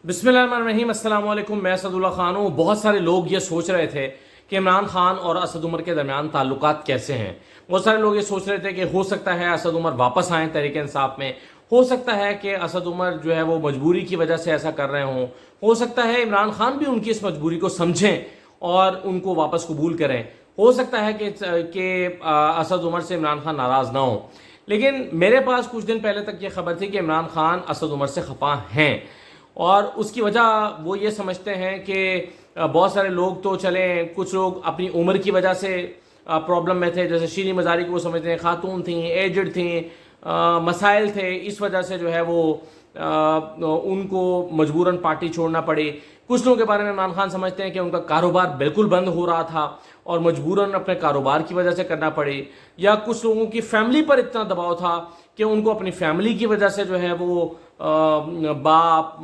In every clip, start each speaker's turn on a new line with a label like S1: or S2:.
S1: بسم اللہ الرحمن الرحیم، السلام علیکم۔ میں اسد اللہ خان ہوں۔ بہت سارے لوگ یہ سوچ رہے تھے کہ عمران خان اور اسد عمر کے درمیان تعلقات کیسے ہیں۔ بہت سارے لوگ یہ سوچ رہے تھے کہ ہو سکتا ہے اسد عمر واپس آئیں تحریک انصاف میں، ہو سکتا ہے کہ اسد عمر جو ہے وہ مجبوری کی وجہ سے ایسا کر رہے ہوں، ہو سکتا ہے عمران خان بھی ان کی اس مجبوری کو سمجھیں اور ان کو واپس قبول کریں، ہو سکتا ہے کہ اسد عمر سے عمران خان ناراض نہ ہوں۔ لیکن میرے پاس کچھ دن پہلے تک یہ خبر تھی کہ عمران خان اسد عمر سے خفا ہیں، اور اس کی وجہ وہ یہ سمجھتے ہیں کہ بہت سارے لوگ تو چلیں، کچھ لوگ اپنی عمر کی وجہ سے پرابلم میں تھے، جیسے شیریں مزاری کو وہ سمجھتے ہیں خاتون تھیں، ایجڈ تھیں، مسائل تھے، اس وجہ سے جو ہے وہ ان کو مجبوراً پارٹی چھوڑنا پڑی۔ کچھ لوگوں کے بارے میں عمران خان سمجھتے ہیں کہ ان کا کاروبار بالکل بند ہو رہا تھا اور مجبوراً اپنے کاروبار کی وجہ سے کرنا پڑی، یا کچھ لوگوں کی فیملی پر اتنا دباؤ تھا کہ ان کو اپنی فیملی کی وجہ سے جو ہے وہ باپ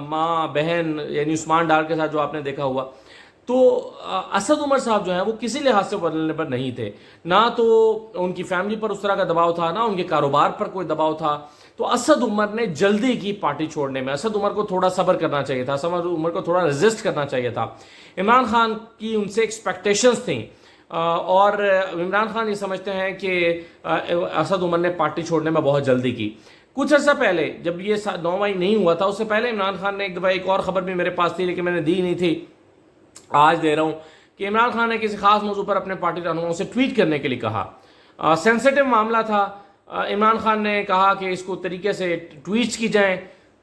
S1: ماں بہن، یعنی عثمان ڈار کے ساتھ جو آپ نے دیکھا ہوا، تو اسد عمر صاحب جو ہیں وہ کسی لحاظ سے بدلنے پر نہیں تھے، نہ تو ان کی فیملی پر اس طرح کا دباؤ تھا، نہ ان کے کاروبار پر کوئی دباؤ تھا۔ تو اسد عمر نے جلدی کی پارٹی چھوڑنے میں، اسد عمر کو تھوڑا صبر کرنا چاہیے تھا، اسد عمر کو تھوڑا ریزسٹ کرنا چاہیے تھا۔ عمران خان کی ان سے ایکسپیکٹیشنز تھیں، اور عمران خان یہ سمجھتے ہیں کہ اسد عمر نے پارٹی چھوڑنے میں بہت جلدی کی۔ کچھ عرصہ پہلے جب یہ 9 مئی نہیں ہوا تھا، اس سے پہلے عمران خان نے ایک دفعہ ایک اور خبر بھی میرے پاس تھی لیکن میں نے دی نہیں تھی، آج دے رہا ہوں، کہ عمران خان نے کسی خاص موضوع پر اپنے پارٹی رہنماؤں سے ٹویٹ کرنے کے لیے کہا۔ سینسیٹیو معاملہ تھا، عمران خان نے کہا کہ اس کو طریقے سے ٹویٹس کی جائیں۔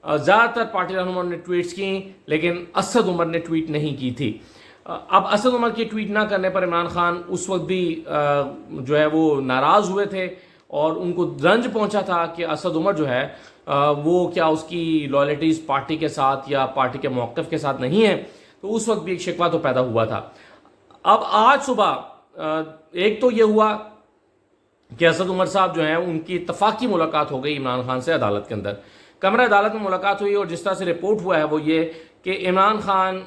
S1: زیادہ تر پارٹی رہنماؤں نے ٹویٹس کی لیکن اسد عمر نے ٹویٹ نہیں کی تھی۔ اب اسد عمر کی ٹویٹ نہ کرنے پر عمران خان اس وقت بھی جو ہے وہ ناراض ہوئے تھے، اور ان کو رنج پہنچا تھا کہ اسد عمر جو ہے وہ کیا اس کی لائلٹیز پارٹی کے ساتھ یا پارٹی کے موقف کے ساتھ نہیں ہے، تو اس وقت بھی ایک شکوہ تو پیدا ہوا تھا۔ اب آج صبح ایک تو یہ ہوا کہ اسد عمر صاحب جو ہیں ان کی اتفاقی ملاقات ہو گئی عمران خان سے عدالت کے اندر، کمرہ عدالت میں ملاقات ہوئی، اور جس طرح سے رپورٹ ہوا ہے وہ یہ کہ عمران خان،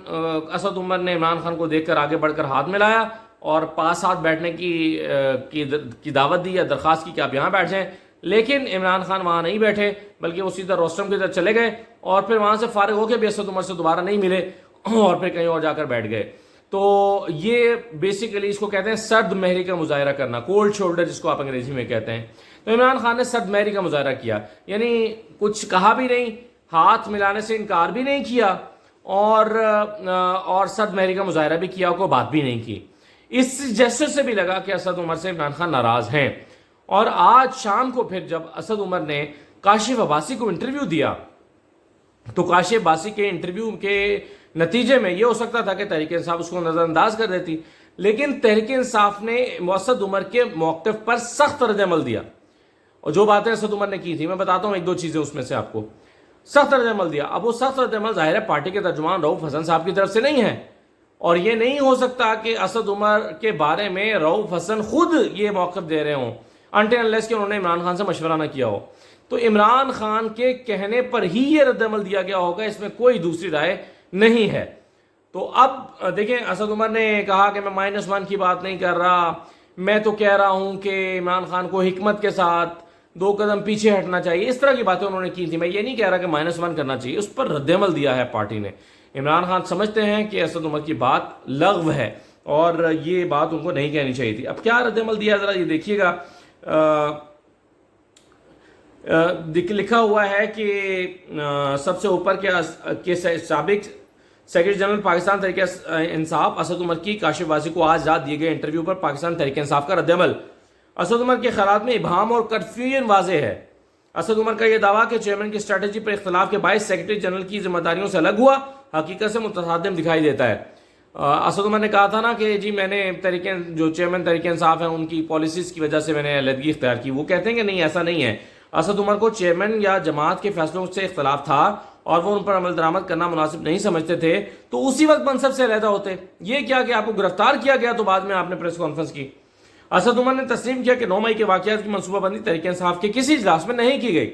S1: اسد عمر نے عمران خان کو دیکھ کر آگے بڑھ کر ہاتھ ملایا اور پاس ساتھ بیٹھنے کی دعوت دی یا درخواست کی کہ آپ یہاں بیٹھ جائیں، لیکن عمران خان وہاں نہیں بیٹھے بلکہ وہ سیدھا روسٹرم کی طرف چلے گئے، اور پھر وہاں سے فارغ ہو کے بھی اسد عمر سے دوبارہ نہیں ملے اور پھر کہیں اور جا کر بیٹھ گئے۔ تو یہ بیسیکلی اس کو کہتے ہیں سرد مہری کا مظاہرہ کرنا، کولڈ شولڈر جس کو آپ انگریزی میں کہتے ہیں۔ تو عمران خان نے سرد مہری کا مظاہرہ کیا، یعنی کچھ کہا بھی نہیں، ہاتھ ملانے سے انکار بھی نہیں کیا، اور سرد مہری کا مظاہرہ بھی کیا، کوئی بات بھی نہیں کی۔ اس جیسے سے بھی لگا کہ اسد عمر سے عمران خان ناراض ہیں۔ اور آج شام کو پھر جب اسد عمر نے کاشف عباسی کو انٹرویو دیا، تو کاشف عباسی کے انٹرویو کے نتیجے میں یہ ہو سکتا تھا کہ تحریک انصاف اس کو نظر انداز کر دیتی، لیکن تحریک انصاف نے اسد عمر کے موقف پر سخت رد عمل دیا، اور جو باتیں اسد عمر نے کی تھی میں بتاتا ہوں ایک دو چیزیں اس میں سے آپ کو۔ سخت رد عمل دیا، اب وہ سخت رد عمل ظاہر ہے پارٹی کے ترجمان رؤف حسن صاحب کی طرف سے نہیں ہے، اور یہ نہیں ہو سکتا کہ اسد عمر کے بارے میں رؤف حسن خود یہ موقف دے رہے ہوں انٹل انلیس کہ انہوں نے عمران خان سے مشورہ نہ کیا ہو۔ تو عمران خان کے کہنے پر ہی یہ رد عمل دیا گیا ہوگا، اس میں کوئی دوسری رائے نہیں ہے۔ تو اب دیکھیں، اسد عمر نے کہا کہ میں -1 کی بات نہیں کر رہا، میں تو کہہ رہا ہوں کہ عمران خان کو حکمت کے ساتھ 2 قدم پیچھے ہٹنا چاہیے، اس طرح کی باتیں انہوں نے کی تھی۔ میں یہ نہیں کہہ رہا کہ -1 کرنا چاہیے، اس پر رد عمل دیا ہے پارٹی نے۔ عمران خان سمجھتے ہیں کہ اسد عمر کی بات لغو ہے اور یہ بات ان کو نہیں کہنی چاہیے تھی۔ اب کیا رد عمل دیا ذرا یہ دیکھیے گا، لکھا ہوا ہے کہ سب سے اوپر کے سابق سیکرٹری جنرل پاکستان تحریک انصاف اسد عمر کی کاشف عباسی کو آج رات دیے گئے انٹرویو پر پاکستان تحریک انصاف کا رد عمل۔ اسد عمر کے خیالات میں ابہام اور کنفیوژن واضح ہے۔ اسد عمر کا یہ دعویٰ کہ چیئرمین کی اسٹریٹجی پر اختلاف کے باعث سیکرٹری جنرل کی ذمہ داریوں سے الگ ہوا حقیقت سے متصادم دکھائی دیتا ہے۔ اسد عمر نے کہا تھا نا کہ جی میں نے جو چیئرمین تحریک انصاف ہیں ان کی پالیسیز کی وجہ سے میں نے علیحدگی اختیار کی، وہ کہتے ہیں کہ نہیں ایسا نہیں ہے۔ اسد عمر کو چیئرمین یا جماعت کے فیصلوں سے اختلاف تھا اور وہ ان پر عمل درآمد کرنا مناسب نہیں سمجھتے تھے، تو اسی وقت منصب سے علیحدہ ہوتے۔ یہ کیا کہ آپ کو گرفتار کیا گیا تو بعد میں آپ نے پریس کانفرنس کی۔ اسد عمر نے تسلیم کیا کہ 9 مئی کے واقعات کی منصوبہ بندی تحریک انصاف کے کسی اجلاس میں نہیں کی گئی۔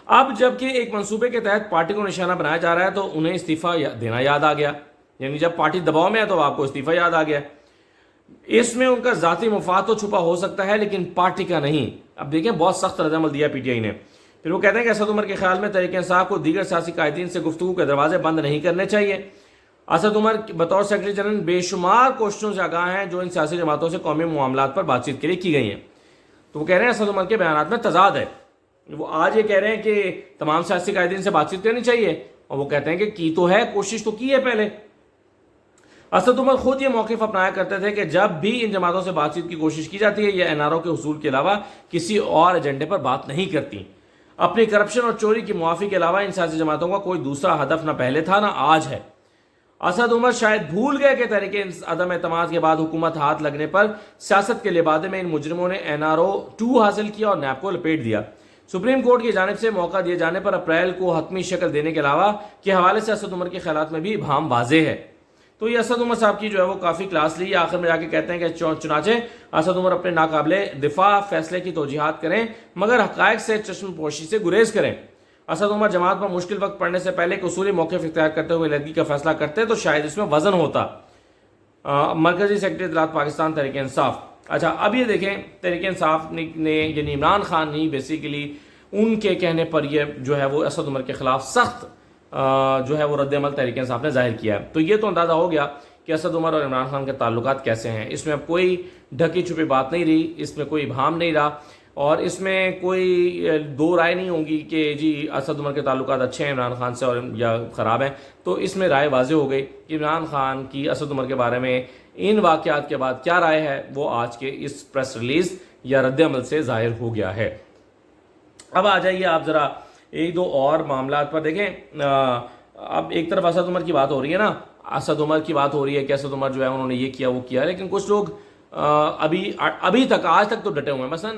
S1: اب جبکہ ایک منصوبے کے تحت پارٹی کو نشانہ بنایا جا رہا ہے تو انہیں استعفیٰ دینا یاد آ گیا، یعنی جب پارٹی دباؤ میں ہے تو آپ کو استعفیٰ یاد آ گیا۔ اس میں ان کا ذاتی مفاد تو چھپا ہو سکتا ہے لیکن پارٹی کا نہیں۔ اب دیکھیں بہت سخت رد عمل دیا پی ٹی آئی نے۔ پھر وہ کہتے ہیں کہ اسد عمر کے خیال میں تحریک انصاف کو دیگر سیاسی قائدین سے گفتگو کے دروازے بند نہیں کرنے چاہیے۔ اسد عمر بطور سیکرٹری جنرل بے شمار کوششوں سے آگاہ ہیں جو ان سیاسی جماعتوں سے قومی معاملات پر بات چیت کے لیے کی گئی ہیں۔ تو وہ کہہ رہے ہیں اسد عمر کے بیانات میں تضاد ہے۔ وہ آج یہ کہہ رہے ہیں کہ تمام سیاسی قائدین سے بات چیت کرنی چاہیے، اور وہ کہتے ہیں کہ کی تو ہے، کوشش تو کی ہے پہلے۔ اسد عمر خود یہ موقف اپنایا کرتے تھے کہ جب بھی ان جماعتوں سے بات چیت کی کوشش کی جاتی ہے، یہ این آر او کے حصول کے علاوہ کسی اور ایجنڈے پر بات نہیں کرتی۔ اپنی کرپشن اور چوری کی معافی کے علاوہ ان سیاسی جماعتوں کا کوئی دوسرا ہدف نہ پہلے تھا نہ آج ہے۔ اسد عمر شاید بھول گئے کہ تحریک عدم اعتماد کے بعد حکومت ہاتھ لگنے پر سیاست کے لبادے میں ان مجرموں نے این آر او 2 حاصل کیا اور نیب کو لپیٹ دیا۔ سپریم کورٹ کی جانب سے موقع دیے جانے پر اپریل کو حتمی شکل دینے کے علاوہ کے حوالے سے اسد عمر کے خیالات میں بھی ابہام واضح ہے۔ تو یہ اسد عمر صاحب کی جو ہے وہ کافی کلاس لی ہے، آخر میں جا کے کہتے ہیں کہ چنانچہ اسد عمر اپنے ناقابل دفاع فیصلے کی توجیحات کریں مگر حقائق سے چشم پوشی سے گریز کریں۔ اسد عمر جماعت پر مشکل وقت پڑنے سے پہلے ایک اصولی موقف اختیار کرتے ہوئے علیحدگی کا فیصلہ کرتے تو شاید اس میں وزن ہوتا۔ مرکزی سیکرٹری اطلاعات پاکستان تحریک انصاف۔ اچھا اب یہ دیکھیں، تحریک انصاف نے یعنی عمران خان نے بیسیکلی ان کے کہنے پر یہ جو ہے وہ اسد عمر کے خلاف سخت جو ہے وہ رد عمل تحریک انصاف نے ظاہر کیا ہے۔ تو یہ تو اندازہ ہو گیا کہ اسد عمر اور عمران خان کے تعلقات کیسے ہیں۔ اس میں اب کوئی ڈھکی چھپی بات نہیں رہی، اس میں کوئی ابہام نہیں رہا، اور اس میں کوئی دو رائے نہیں ہوگی کہ جی اسد عمر کے تعلقات اچھے ہیں عمران خان سے اور یا خراب ہیں۔ تو اس میں رائے واضح ہو گئی کہ عمران خان کی اسد عمر کے بارے میں ان واقعات کے بعد کیا رائے ہے، وہ آج کے اس پریس ریلیز یا رد عمل سے ظاہر ہو گیا ہے۔ اب آ جائیے آپ ذرا ایک دو اور معاملات پر دیکھیں۔ اب ایک طرف اسد عمر کی بات ہو رہی ہے نا، اسد عمر کی بات ہو رہی ہے کہ اسد عمر جو ہے انہوں نے یہ کیا وہ کیا، لیکن کچھ لوگ ابھی تک آج تک تو ڈٹے ہوئے ہیں۔ مثلا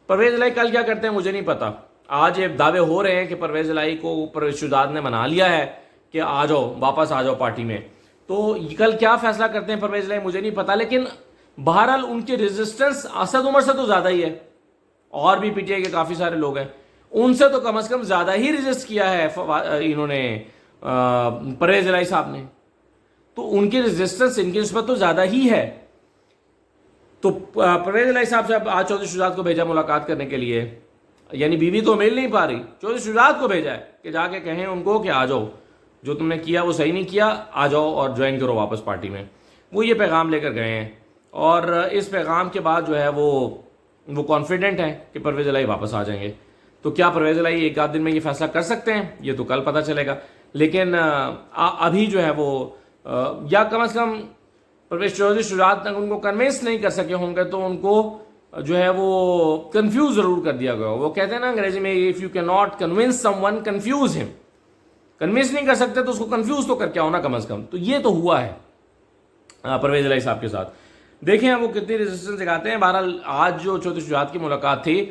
S1: پرویز الہی کل کیا کرتے ہیں مجھے نہیں پتا۔ آج یہ دعوے ہو رہے ہیں کہ پرویز الہی کو پرویز شہزاد نے منا لیا ہے کہ آ جاؤ واپس آ جاؤ پارٹی میں۔ تو کل کیا فیصلہ کرتے ہیں پرویز الہی مجھے نہیں پتا، لیکن بہرحال ان کی ریزسٹنس اسد عمر سے تو زیادہ ہی ہے، اور بھی پی ٹی آئی کے کافی سارے لوگ ہیں، ان سے تو کم از کم زیادہ ہی ریزسٹ کیا ہے انہوں نے پرویز الہی صاحب نے، تو ان کی ریزسٹنس ان کی نسبت تو زیادہ ہی ہے۔ تو پرویز الہی صاحب سے آج چودھری شہزاد کو بھیجا ملاقات کرنے کے لیے، یعنی بیوی تو مل نہیں پا رہی، چودھری شہزاد کو بھیجا ہے کہ جا کے کہیں ان کو کہ آ جاؤ، جو تم نے کیا وہ صحیح نہیں کیا، آ جاؤ اور جوائن کرو واپس پارٹی میں۔ وہ یہ پیغام لے کر گئے ہیں، اور اس پیغام کے بعد جو ہے وہ کانفیڈنٹ ہیں کہ پرویز الہی واپس آ جائیں گے۔ تو کیا پرویز الہی ایک آدھ دن میں یہ فیصلہ کر سکتے ہیں، یہ تو کل پتہ چلے گا، لیکن ابھی جو ہے وہ یا کم از کم پرویز چودھری شہزاد تک ان کو کنوینس نہیں کر سکے ہوں گے، تو ان کو جو ہے وہ کنفیوز ضرور کر دیا گیا۔ وہ کہتے ہیں نا انگریزی میں if you can not convince someone confuse ہم، کنوینس نہیں کر سکتے تو اس کو کنفیوز تو کر کے آؤ نا کم از کم۔ تو یہ تو ہوا ہے پرویز الہی صاحب کے ساتھ۔ دیکھیں وہ کتنی ریزسٹنس دکھاتے ہیں۔ بہرحال آج جو چودھری شہزاد کی ملاقات تھی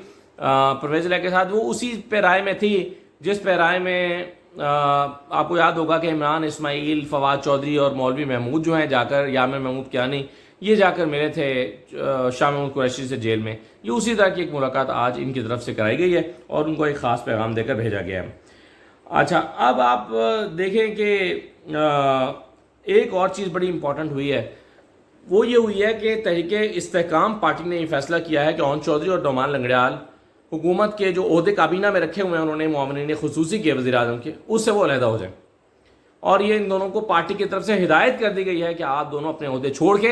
S1: پرویز الہی کے ساتھ، وہ اسی پہ رائے میں تھی جس پہ رائے میں آپ کو یاد ہوگا کہ عمران اسماعیل، فواد چودھری اور مولوی محمود جو ہیں جا کر، یامر محمود کیانی، یہ جا کر ملے تھے شاہ محمود قریشی سے جیل میں۔ یہ اسی طرح کی ایک ملاقات آج ان کی طرف سے کرائی گئی ہے اور ان کو ایک خاص پیغام دے کر بھیجا گیا ہے۔ اچھا اب آپ دیکھیں کہ ایک اور چیز بڑی امپورٹنٹ ہوئی ہے، وہ یہ ہوئی ہے کہ تحریک استحکام پارٹی نے یہ فیصلہ کیا ہے کہ اون چودھری اور نعمان لنگڑیال حکومت کے جو عہدے کابینہ میں رکھے ہوئے ہیں انہوں نے معاونین خصوصی کے وزیر اعظم کے، اس سے وہ علیحدہ ہو جائیں، اور یہ ان دونوں کو پارٹی کی طرف سے ہدایت کر دی گئی ہے کہ آپ دونوں اپنے عہدے چھوڑ کے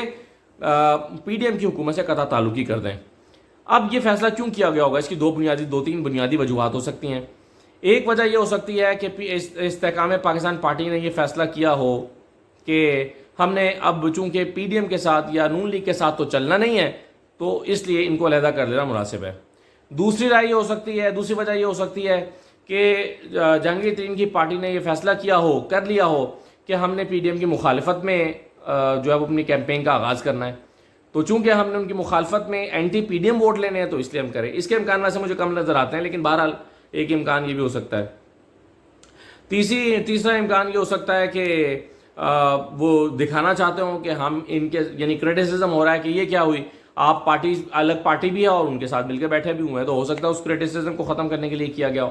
S1: پی ڈی ایم کی حکومت سے قطع تعلقی کر دیں۔ اب یہ فیصلہ کیوں کیا گیا ہوگا، اس کی دو تین بنیادی وجوہات ہو سکتی ہیں۔ ایک وجہ یہ ہو سکتی ہے کہ استحکام پاکستان پارٹی نے یہ فیصلہ کیا ہو کہ ہم نے اب چونکہ پی ڈی ایم کے ساتھ یا نون لیگ کے ساتھ تو چلنا نہیں ہے، تو اس لیے ان کو علیحدہ کر لینا مناسب ہے۔ دوسری رائے یہ ہو سکتی ہے، دوسری وجہ یہ ہو سکتی ہے کہ جہانگیر ترین کی پارٹی نے یہ فیصلہ کر لیا ہو کہ ہم نے پی ڈی ایم کی مخالفت میں جو ہے وہ اپنی کیمپین کا آغاز کرنا ہے، تو چونکہ ہم نے ان کی مخالفت میں anti P D M vote لینے ہیں تو اس لیے ہم کریں۔ اس کے امکان ویسے مجھے کم نظر آتے ہیں، لیکن بہرحال ایک امکان یہ بھی ہو سکتا ہے۔ تیسرا امکان یہ ہو سکتا ہے کہ وہ دکھانا چاہتے ہوں کہ ہم ان کے یعنی کریٹیسزم ہو رہا ہے کہ یہ کیا ہوئی، آپ پارٹی الگ پارٹی بھی ہے اور ان کے ساتھ مل کے بیٹھے بھی ہوئے ہیں، تو ہو سکتا ہے اس کریٹیسزم کو ختم کرنے کے لیے کیا گیا ہو۔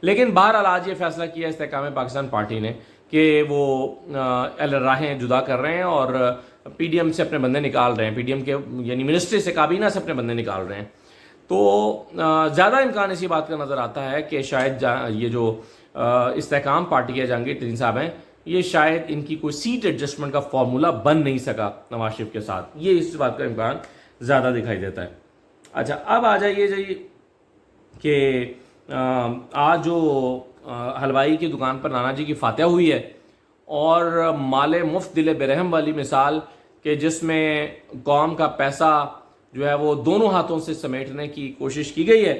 S1: لیکن بہرحال آج یہ فیصلہ کیا استحکام پاکستان پارٹی نے کہ وہ راہیں جدا کر رہے ہیں اور پی ڈی ایم سے اپنے بندے نکال رہے ہیں، پی ڈی ایم کے یعنی منسٹری سے، کابینہ سے اپنے بندے نکال رہے ہیں۔ تو زیادہ امکان اسی بات کا نظر آتا ہے کہ شاید یہ جو استحکام پارٹی کے جہانگیر ترین صاحب ہیں، یہ شاید ان کی کوئی سیٹ ایڈجسٹمنٹ کا فارمولہ بن نہیں سکا نواز شریف کے ساتھ، یہ اس بات کا امکان زیادہ دکھائی دیتا ہے۔ اچھا اب آ جائیے جی کہ آج جو حلوائی کی دکان پر نانا جی کی فاتحہ ہوئی ہے اور مال مفت دل برہم والی مثال کہ جس میں قوم کا پیسہ جو ہے وہ دونوں ہاتھوں سے سمیٹنے کی کوشش کی گئی ہے،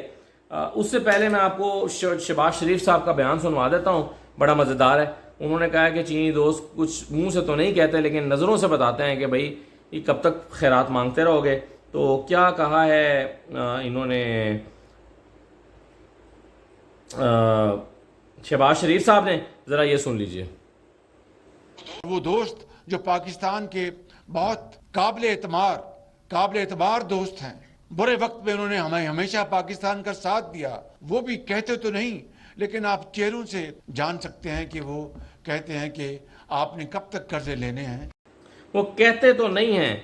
S1: اس سے پہلے میں آپ کو شہباز شریف صاحب کا بیان سنوا دیتا ہوں، بڑا مزیدار ہے۔ انہوں نے کہا کہ چینی دوست کچھ منہ سے تو نہیں کہتے لیکن نظروں سے بتاتے ہیں کہ بھائی یہ کب تک خیرات مانگتے رہو گے۔ تو کیا کہا ہے انہوں نے شہباز شریف صاحب نے، ذرا یہ سن لیجئے۔
S2: وہ دوست جو پاکستان کے بہت قابل اعتبار دوست ہیں، برے وقت میں انہوں نے ہمیں ہمیشہ پاکستان کا ساتھ دیا، وہ بھی کہتے تو نہیں لیکن آپ چہروں سے جان سکتے ہیں کہ وہ کہتے ہیں کہ آپ نے کب تک قرضے لینے ہیں۔
S1: وہ کہتے تو نہیں ہیں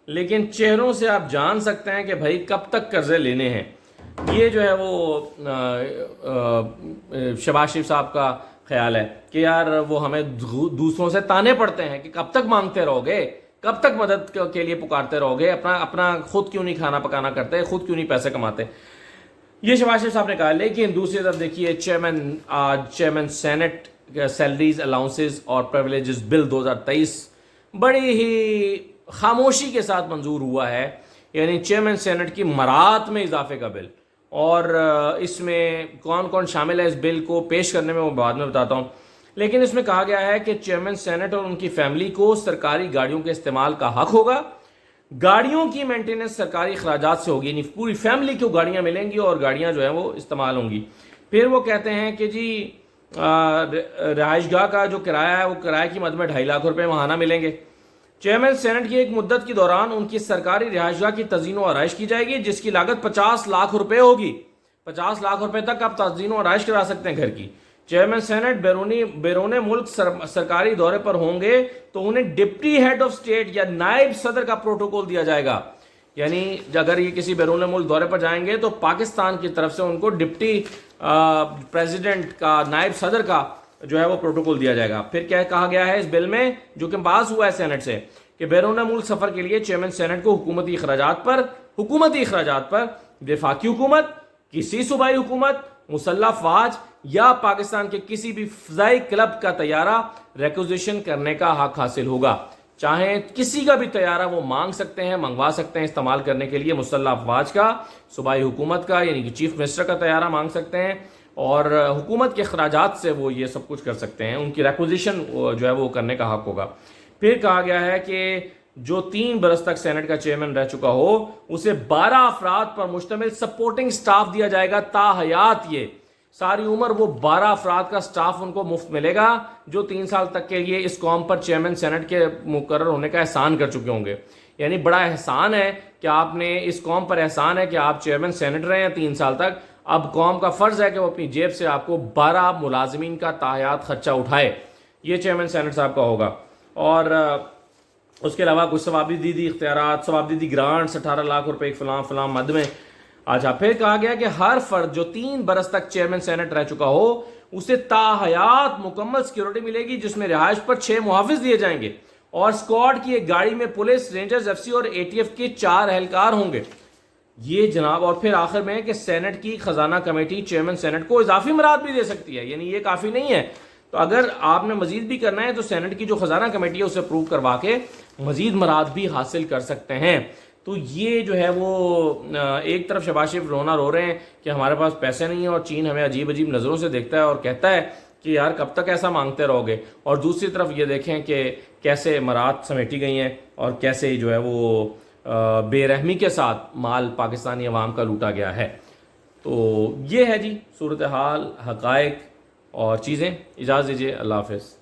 S1: لیکن چہروں سے آپ جان سکتے ہیں کہ بھائی کب تک قرضے لینے ہیں۔ یہ جو ہے وہ شہباز شریف صاحب کا خیال ہے کہ یار وہ ہمیں دوسروں سے تانے پڑتے ہیں کہ کب تک مانگتے رہو گے، کب تک مدد کے لیے پکارتے رہو گے، اپنا خود کیوں نہیں کھانا پکانا کرتے، خود کیوں نہیں پیسے کماتے، یہ شہباز شریف صاحب نے کہا۔ لیکن دوسری طرف دیکھیے چیئرمین سینٹ سیلریز الاؤنسز اور پریولیجز بل 2023 بڑی ہی خاموشی کے ساتھ منظور ہوا ہے، یعنی چیئرمین سینٹ کی مراعات میں اضافے کا بل، اور اس میں کون کون شامل ہے اس بل کو پیش کرنے میں وہ بعد میں بتاتا ہوں۔ لیکن اس میں کہا گیا ہے کہ چیئرمین سینٹ اور ان کی فیملی کو سرکاری گاڑیوں کے استعمال کا حق ہوگا، گاڑیوں کی مینٹیننس سرکاری اخراجات سے ہوگی، یعنی پوری فیملی کو گاڑیاں ملیں گی اور گاڑیاں جو ہیں وہ استعمال ہوں گی۔ پھر وہ کہتے ہیں کہ جی رہائش گاہ کا جو کرایہ ہے وہ کرایہ کی مد میں 2.5 لاکھ روپے ماہانہ ملیں گے۔ چیئرمین سینٹ کی ایک مدت کے دوران ان کی سرکاری رہائش گاہ کی تزئین و آرائش کی جائے گی جس کی لاگت 50 لاکھ روپے ہوگی۔ 50 لاکھ روپے تک آپ تزئین و آرائش کرا سکتے ہیں گھر کی۔ چیئرمین سینٹ بیرون ملک سرکاری دورے پر ہوں گے تو انہیں ڈپٹی ہیڈ آف اسٹیٹ یا نائب صدر کا پروٹوکول دیا جائے گا، یعنی اگر یہ کسی بیرون ملک دورے پر جائیں گے تو پاکستان کی طرف سے ان کو ڈپٹی پریزیڈنٹ کا، نائب صدر کا جو ہے وہ پروٹوکول دیا جائے گا۔ پھر کیا کہا گیا ہے اس بل میں جو کہ پاس ہوا ہے سینٹ سے کہ بیرون ملک سفر کے لیے چیئرمین سینٹ کو حکومتی اخراجات پر وفاقی حکومت، کسی صوبائی حکومت، مسلح افواج یا پاکستان کے کسی بھی فضائی کلب کا طیارہ ریکوزیشن کرنے کا حق حاصل ہوگا۔ چاہیں کسی کا بھی طیارہ وہ مانگ سکتے ہیں، منگوا سکتے ہیں استعمال کرنے کے لیے، مسلح افواج کا، صوبائی حکومت کا یعنی کہ چیف منسٹر کا طیارہ مانگ سکتے ہیں، اور حکومت کے اخراجات سے وہ یہ سب کچھ کر سکتے ہیں، ان کی ریکوزیشن جو ہے وہ کرنے کا حق ہوگا۔ پھر کہا گیا ہے کہ جو 3 برس تک سینٹ کا چیئرمین رہ چکا ہو اسے 12 افراد پر مشتمل سپورٹنگ سٹاف دیا جائے گا تا حیات، یہ ساری عمر وہ 12 افراد کا سٹاف ان کو مفت ملے گا جو 3 سال تک کے لیے اس قوم پر چیئرمین سینٹ کے مقرر ہونے کا احسان کر چکے ہوں گے۔ یعنی بڑا احسان ہے کہ آپ نے اس قوم پر احسان ہے کہ آپ چیئرمین سینٹ رہے ہیں 3 سال تک، اب قوم کا فرض ہے کہ وہ اپنی جیب سے آپ کو 12 ملازمین کا تاحیات خرچہ اٹھائے، یہ چیئرمین سینٹ صاحب کا ہوگا۔ اور اس کے علاوہ کچھ ثوابدیدی اختیارات، ثوابدیدی گرانٹس 18 لاکھ روپے فلاں مد میں۔ اچھا پھر کہا گیا کہ ہر فرد جو 3 برس تک چیئرمین سینٹ رہ چکا ہو اسے تاحیات مکمل سیکیورٹی ملے گی جس میں رہائش پر 6 محافظ دیے جائیں گے اور اسکواڈ کی ایک گاڑی میں پولیس، رینجرز، ایف سی اور اے ٹی ایف کے 4 اہلکار ہوں گے، یہ جناب۔ اور پھر آخر میں کہ سینٹ کی خزانہ کمیٹی چیئرمین سینٹ کو اضافی مراد بھی دے سکتی ہے، یعنی یہ کافی نہیں ہے، تو اگر آپ نے مزید بھی کرنا ہے تو سینٹ کی جو خزانہ کمیٹی ہے اسے اپروو کروا کے مزید مراد بھی حاصل کر سکتے ہیں۔ تو یہ جو ہے وہ ایک طرف شہباز شریف رونا رو رہے ہیں کہ ہمارے پاس پیسے نہیں ہیں اور چین ہمیں عجیب نظروں سے دیکھتا ہے اور کہتا ہے کہ یار کب تک ایسا مانگتے رہو گے، اور دوسری طرف یہ دیکھیں کہ کیسے مراد سمیٹی گئی ہیں اور کیسے جو ہے وہ بے رحمی کے ساتھ مال پاکستانی عوام کا لوٹا گیا ہے۔ تو یہ ہے جی صورتحال، حقائق اور چیزیں۔ اجازت دیجیے، اللہ حافظ۔